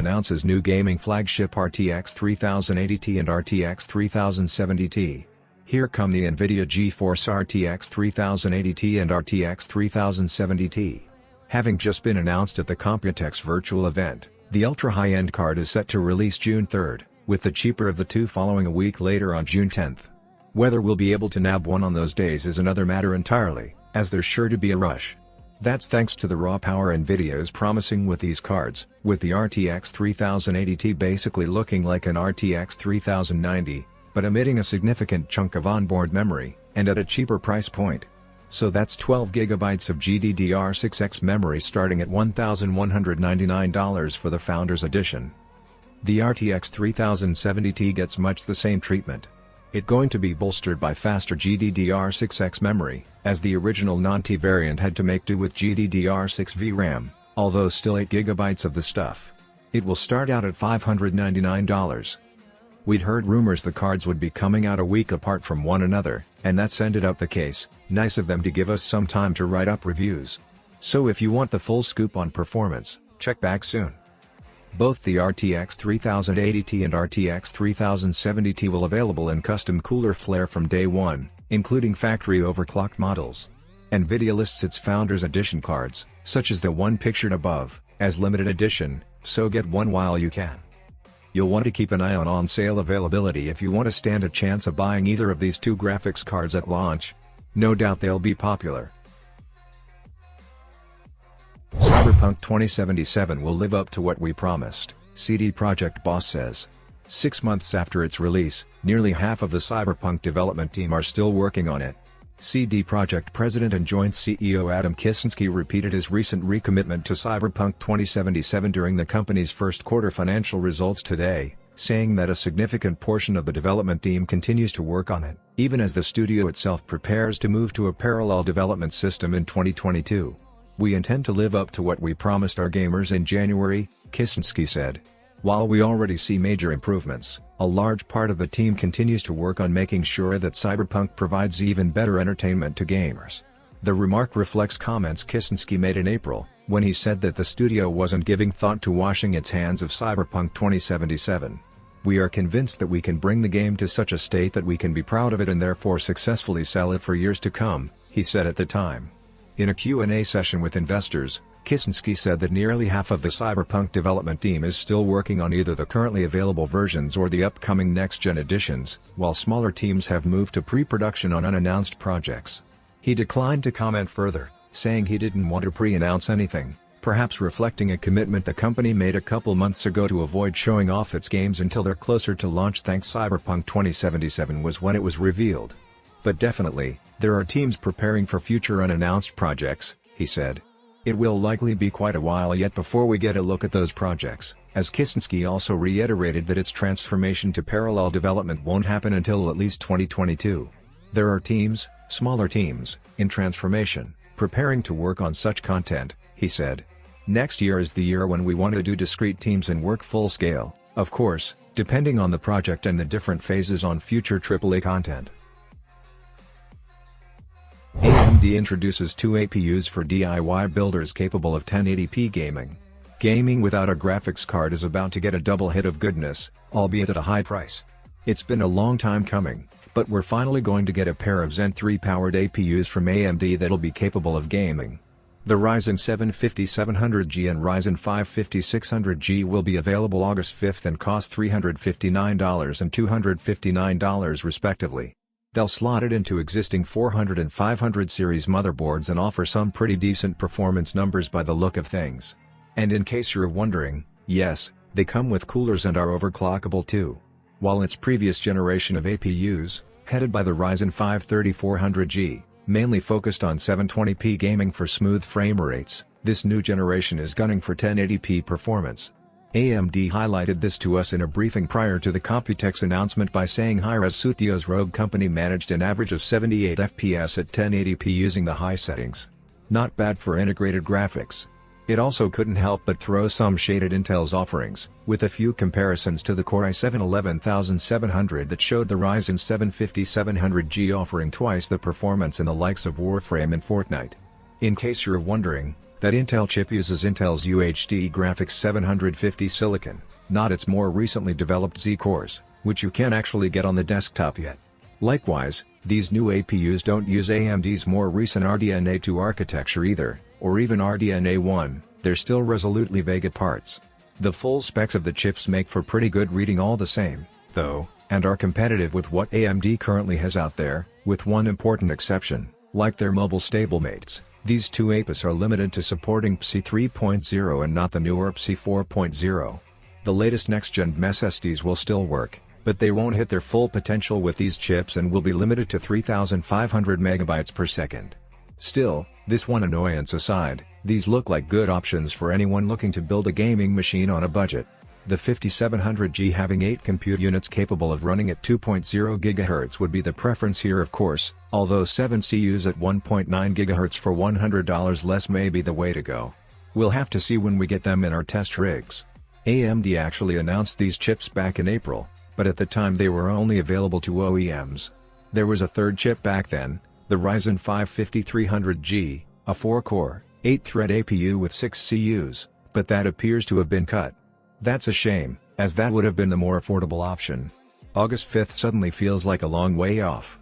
announces new gaming flagship RTX 3080 Ti and RTX 3070 Ti. Here come the Nvidia GeForce RTX 3080 Ti and RTX 3070 Ti. Having just been announced at the Computex virtual event, the ultra-high-end card is set to release June 3rd, with the cheaper of the two following a week later on June 10th. Whether we'll be able to nab one on those days is another matter entirely, as there's sure to be a rush. That's thanks to the raw power Nvidia is promising with these cards, with the RTX 3080 Ti basically looking like an RTX 3090, but emitting a significant chunk of onboard memory, and at a cheaper price point. So that's 12GB of GDDR6X memory starting at $1,199 for the Founders Edition. The RTX 3070 Ti gets much the same treatment. It's going to be bolstered by faster GDDR6X memory, as the original non-Ti variant had to make do with GDDR6 VRAM, although still 8GB of the stuff. It will start out at $599. We'd heard rumors the cards would be coming out a week apart from one another, and that's ended up the case. Nice of them to give us some time to write up reviews. So if you want the full scoop on performance, check back soon. Both the RTX 3080 Ti and RTX 3070 Ti will available in custom cooler flare from day one, including factory overclocked models. Nvidia lists its Founders Edition cards, such as the one pictured above, as limited edition, so get one while you can. You'll want to keep an eye on sale availability if you want to stand a chance of buying either of these two graphics cards at launch. No doubt they'll be popular. Cyberpunk 2077 will live up to what we promised, CD Projekt boss says. 6 months after its release, nearly half of the Cyberpunk development team are still working on it. CD Projekt President and Joint CEO Adam Kicinski repeated his recent recommitment to Cyberpunk 2077 during the company's first quarter financial results today, saying that a significant portion of the development team continues to work on it, even as the studio itself prepares to move to a parallel development system in 2022. "We intend to live up to what we promised our gamers in January," Kicinski said. While we already see major improvements, a large part of the team continues to work on making sure that Cyberpunk provides even better entertainment to gamers. The remark reflects comments Kicinski made in April, when he said that the studio wasn't giving thought to washing its hands of Cyberpunk 2077. "We are convinced that we can bring the game to such a state that we can be proud of it and therefore successfully sell it for years to come," he said at the time. In a Q&A session with investors, Kicinski said that nearly half of the Cyberpunk development team is still working on either the currently available versions or the upcoming next-gen editions, while smaller teams have moved to pre-production on unannounced projects. He declined to comment further, saying he didn't want to pre-announce anything, perhaps reflecting a commitment the company made a couple months ago to avoid showing off its games until they're closer to launch. Thanks Cyberpunk 2077 was when it was revealed. "But definitely, there are teams preparing for future unannounced projects," he said. "It will likely be quite a while yet before we get a look at those projects," as Kicinski also reiterated that its transformation to parallel development won't happen until at least 2022. "There are teams, smaller teams, in transformation, preparing to work on such content," he said. "Next year is the year when we want to do discrete teams and work full scale, of course, depending on the project and the different phases on future AAA content." AMD introduces 2 APUs for DIY builders capable of 1080p gaming. Gaming without a graphics card is about to get a double hit of goodness, albeit at a high price. It's been a long time coming, but we're finally going to get a pair of Zen 3-powered APUs from AMD that'll be capable of gaming. The Ryzen 7 5700G and Ryzen 5 5600G will be available August 5th and cost $359 and $259 respectively. They'll slot it into existing 400 and 500 series motherboards and offer some pretty decent performance numbers by the look of things. And in case you're wondering, yes, they come with coolers and are overclockable too. While its previous generation of APUs, headed by the Ryzen 5 3400G, mainly focused on 720p gaming for smooth frame rates, this new generation is gunning for 1080p performance. AMD highlighted this to us in a briefing prior to the Computex announcement by saying Hi-Res Sutio's Rogue company managed an average of 78 FPS at 1080p using the high settings. Not bad for integrated graphics. It also couldn't help but throw some shade at Intel's offerings, with a few comparisons to the Core i7 11700 that showed the Ryzen 7 5700G offering twice the performance in the likes of Warframe and Fortnite. In case you're wondering, That Intel chip uses Intel's UHD Graphics 750 silicon, not its more recently developed Z cores, which you can't actually get on the desktop yet. Likewise, these new APUs don't use AMD's more recent RDNA 2 architecture either, or even RDNA 1, they're still resolutely vague at parts. The full specs of the chips make for pretty good reading all the same, though, and are competitive with what AMD currently has out there, with one important exception, like their mobile stablemates. These two APUs are limited to supporting PCIe 3.0 and not the newer PCIe 4.0. The latest next-gen SSDs will still work, but they won't hit their full potential with these chips and will be limited to 3,500 megabytes per second. Still, this one annoyance aside, these look like good options for anyone looking to build a gaming machine on a budget. The 5700G having 8 compute units capable of running at 2.0 GHz would be the preference here, of course, although 7 CUs at 1.9 GHz for $100 less may be the way to go. We'll have to see when we get them in our test rigs. AMD actually announced these chips back in April, but at the time they were only available to OEMs. There was a third chip back then, the Ryzen 5 5300G, a 4-core, 8-thread APU with 6 CUs, but that appears to have been cut. That's a shame, as that would have been the more affordable option. August 5th suddenly feels like a long way off.